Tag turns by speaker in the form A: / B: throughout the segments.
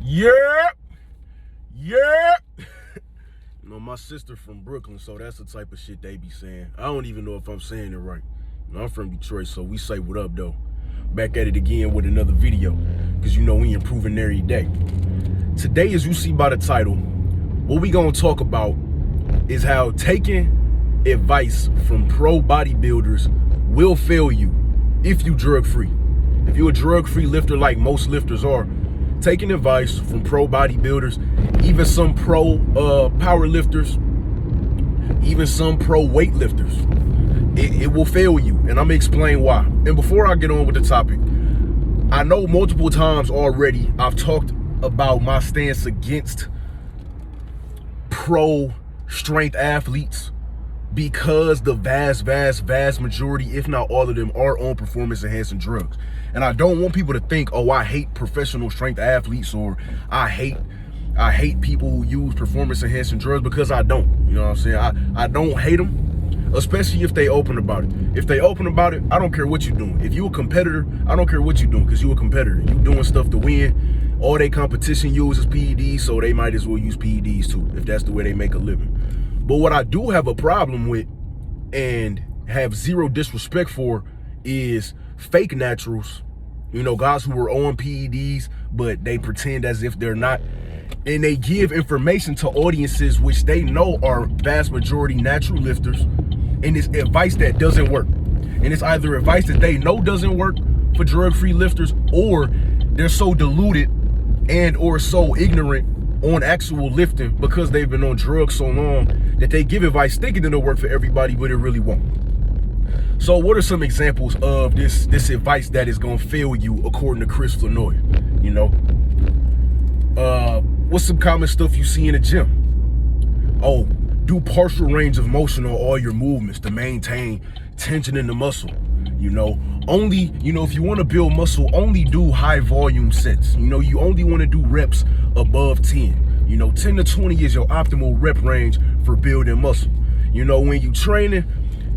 A: Yeah, yeah. You know, my sister from Brooklyn, so that's the type of shit they be saying. I don't even know if I'm saying it right. You know, I'm from Detroit, so we say what up, though. Back at it again with another video, because you know we improving every day. Today, as you see by the title, what we gonna talk about is how taking advice from pro bodybuilders will fail you if you drug-free. If you're a drug-free lifter like most lifters are, taking advice from pro bodybuilders, even some pro power lifters, even some pro weightlifters, it will fail you, and I'm gonna explain why. And before I get on with the topic, I know multiple times already I've talked about my stance against pro strength athletes because the vast majority, if not all of them, are on performance enhancing drugs. And I don't want people to think, oh, I hate professional strength athletes, or I hate people who use performance enhancing drugs, because I don't. You know what I'm saying? I don't hate them, especially if they open about it. If they open about it, I don't care what you're doing. If you're a competitor, I don't care what you're doing, because you're a competitor. You doing stuff to win. All their competition uses PEDs, so they might as well use PEDs too, if that's the way they make a living. But what I do have a problem with, and have zero disrespect for, is fake naturals. You know, guys who are on PEDs, but they pretend as if they're not. And they give information to audiences which they know are vast majority natural lifters. And it's advice that doesn't work. And it's either advice that they know doesn't work for drug-free lifters, or they're so deluded and or so ignorant on actual lifting because they've been on drugs so long that they give advice thinking it'll work for everybody, but it really won't. So what are some examples of this advice that is gonna fail you according to Chris Flanoy? You know, what's some common stuff you see in the gym? Oh, do partial range of motion on all your movements to maintain tension in the muscle. You know, if you want to build muscle, only do high volume sets. You know, you only want to do reps above 10. You know, 10 to 20 is your optimal rep range for building muscle. You know, when you training,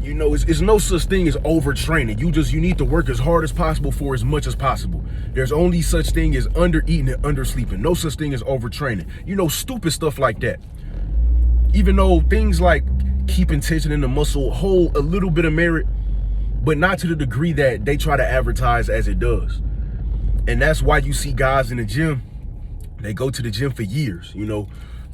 A: you know, it's no such thing as overtraining. You need to work as hard as possible for as much as possible. There's only such thing as under eating and under sleeping. No such thing as overtraining. You know, stupid stuff like that. Even though things like keeping tension in the muscle hold a little bit of merit, but not to the degree that they try to advertise as it does. And that's why you see guys in the gym, they go to the gym for years, you know,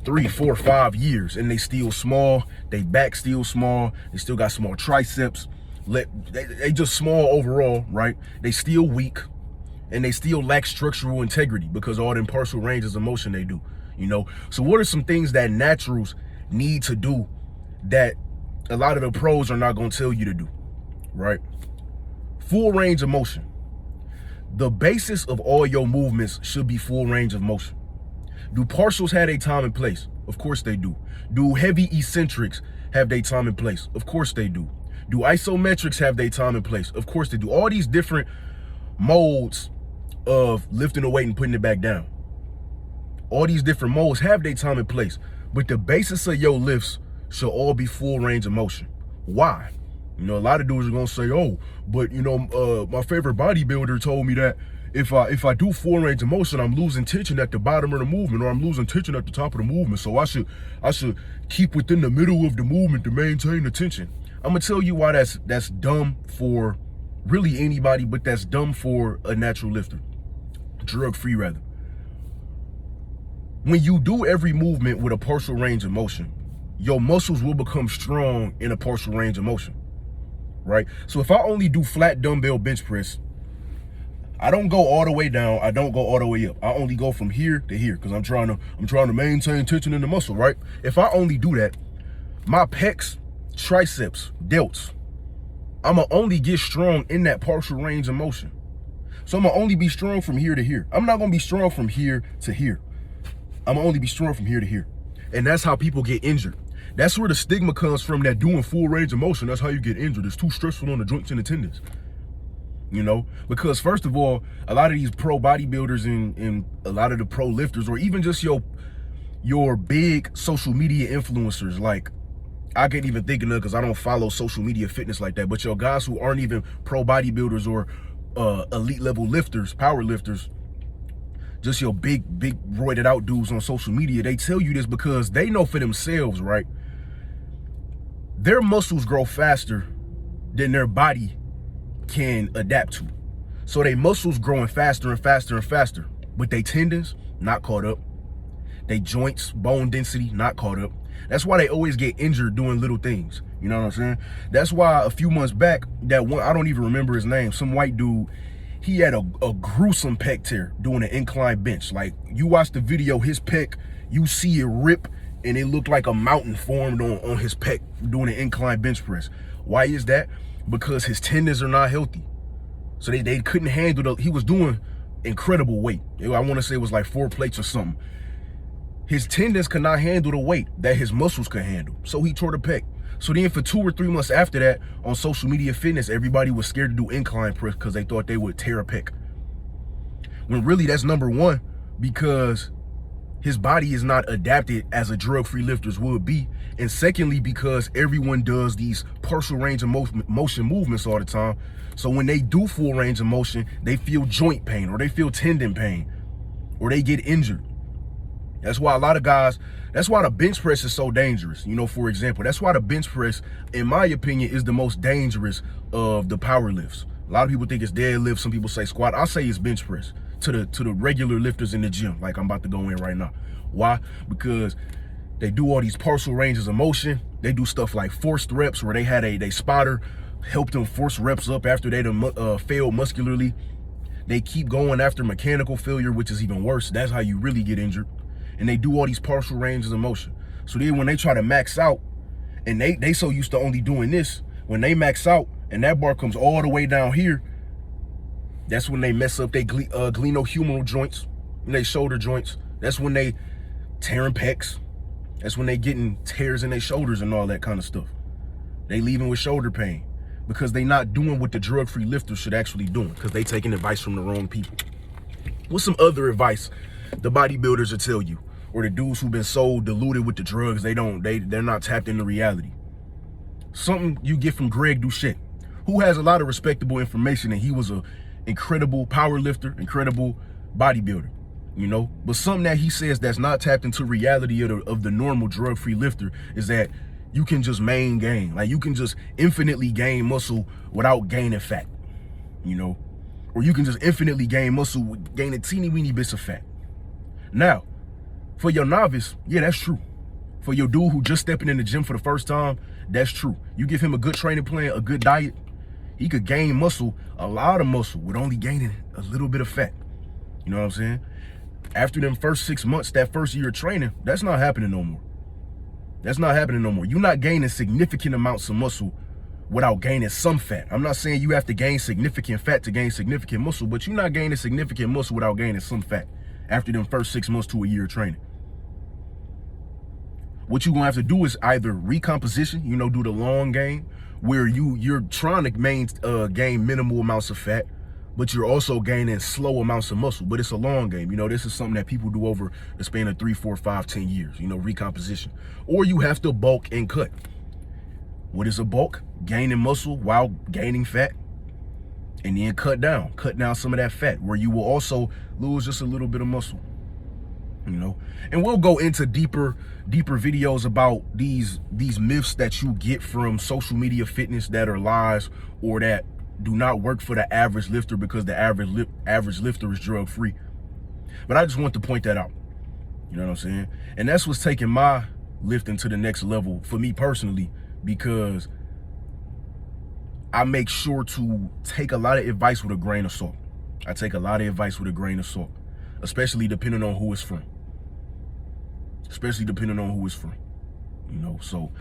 A: 3, 4, 5 years, and they still small, they back still small, they still got small triceps, they just small overall, right? They still weak, and they still lack structural integrity because all them partial ranges of motion they do, you know? So what are some things that naturals need to do that a lot of the pros are not gonna tell you to do, right? Full range of motion. The basis of all your movements should be full range of motion. Do partials have a time and place? Of course they do. Do heavy eccentrics have their time and place? Of course they do. Do isometrics have their time and place? Of course they do. All these different modes of lifting the weight and putting it back down. All these different modes have their time and place, but the basis of your lifts should all be full range of motion. Why? You know, a lot of dudes are gonna say, oh, but you know, my favorite bodybuilder told me that if I do full range of motion, I'm losing tension at the bottom of the movement, or I'm losing tension at the top of the movement. So I should keep within the middle of the movement to maintain the tension. I'm gonna tell you why that's dumb for really anybody, but that's dumb for a natural lifter, drug-free rather. When you do every movement with a partial range of motion, your muscles will become strong in a partial range of motion, right? So if I only do flat dumbbell bench press, I don't go all the way down, I don't go all the way up. I only go from here to here because I'm trying to maintain tension in the muscle, right? If I only do that, my pecs, triceps, delts, I'ma only get strong in that partial range of motion. So I'm gonna only be strong from here to here. I'm not gonna be strong from here to here. I'm gonna only be strong from here to here. And that's how people get injured. That's where the stigma comes from, that doing full range of motion, that's how you get injured. It's too stressful on the joints and the tendons. You know, because first of all, a lot of these pro bodybuilders and a lot of the pro lifters, or even just your big social media influencers, like I can't even think of it because I don't follow social media fitness like that, but your guys who aren't even pro bodybuilders or elite level lifters, power lifters, just your big roided out dudes on social media. They tell you this because they know for themselves, right? Their muscles grow faster than their body can adapt to. So they muscles growing faster and faster and faster, but they tendons not caught up. They joints, bone density not caught up. That's why they always get injured doing little things. You know what I'm saying? That's why a few months back, that one, I don't even remember his name, some white dude, he had a gruesome pec tear doing an incline bench. Like, you watch the video, his pec, you see it rip, and it looked like a mountain formed on his pec doing an incline bench press. Why is that? Because his tendons are not healthy. So they couldn't handle he was doing incredible weight. I want to say it was like 4 plates or something. His tendons could not handle the weight that his muscles could handle. So he tore the pec. So then for 2 or 3 months after that, on social media fitness, everybody was scared to do incline press because they thought they would tear a pec. When really that's number one, because his body is not adapted as a drug-free lifters would be. And secondly, because everyone does these partial range of motion movements all the time. So when they do full range of motion, they feel joint pain or they feel tendon pain or they get injured. That's why a lot of guys, that's why the bench press is so dangerous. You know, for example, that's why the bench press, in my opinion, is the most dangerous of the power lifts. A lot of people think it's deadlift. Some people say squat. I say it's bench press to the regular lifters in the gym, like I'm about to go in right now. Why? Because they do all these partial ranges of motion. They do stuff like forced reps where they had a spotter help them force reps up after they failed muscularly. They keep going after mechanical failure, which is even worse. That's how you really get injured. And they do all these partial ranges of motion. So then when they try to max out, and they so used to only doing this, when they max out and that bar comes all the way down here, that's when they mess up their glenohumeral joints and their shoulder joints. That's when they tearing pecs. That's when they getting tears in their shoulders and all that kind of stuff. They leaving with shoulder pain because they not doing what the drug-free lifters should actually doing, because they taking advice from the wrong people. What's some other advice the bodybuilders will tell you, or the dudes who've been so diluted with the drugs they're not tapped into reality? Something you get from Greg Doucette, who has a lot of respectable information, and he was a incredible power lifter, incredible bodybuilder, you know. But something that he says that's not tapped into reality of the normal drug-free lifter is that you can just gain. Like, you can just infinitely gain muscle without gaining fat, you know, or you can just infinitely gain muscle with gaining teeny-weeny bits of fat. Now, for your novice, yeah, that's true. For your dude who just stepping in the gym for the first time, that's true. You give him a good training plan, a good diet, he could gain muscle, a lot of muscle, with only gaining a little bit of fat. You know what I'm saying? After them first 6 months, that first year of training, that's not happening no more. That's not happening no more. You're not gaining significant amounts of muscle without gaining some fat. I'm not saying you have to gain significant fat to gain significant muscle, but you're not gaining significant muscle without gaining some fat after them first 6 months to a year of training. What you're gonna have to do is either recomposition, you know, do the long game, where you're trying to gain minimal amounts of fat, but you're also gaining slow amounts of muscle. But it's a long game. You know, this is something that people do over the span of 3, 4, 5, 10 years, you know, recomposition. Or you have to bulk and cut. What is a bulk? Gaining muscle while gaining fat. And then cut down some of that fat, where you will also lose just a little bit of muscle, you know. And we'll go into deeper videos about these myths that you get from social media fitness that are lies or that do not work for the average lifter, because the average lifter is drug free. But I just want to point that out, you know what I'm saying? And that's what's taking my lifting to the next level for me personally, because I make sure to take a lot of advice with a grain of salt. I take a lot of advice with a grain of salt, especially depending on who it's from. You know, so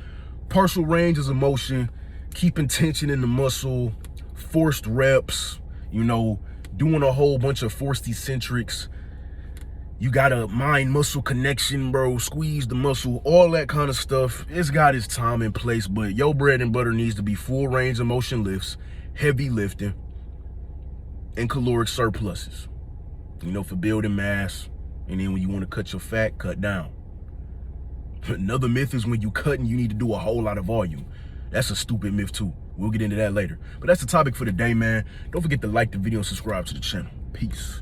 A: partial ranges of motion, keeping tension in the muscle, forced reps, you know, doing a whole bunch of forced eccentrics. You got a mind-muscle connection, bro, squeeze the muscle, all that kind of stuff. It's got its time and place, but your bread and butter needs to be full range of motion lifts, heavy lifting, and caloric surpluses, you know, for building mass. And then when you want to cut your fat, cut down. Another myth is when you cutting, you need to do a whole lot of volume. That's a stupid myth too. We'll get into that later. But that's the topic for the day, man. Don't forget to like the video and subscribe to the channel. Peace.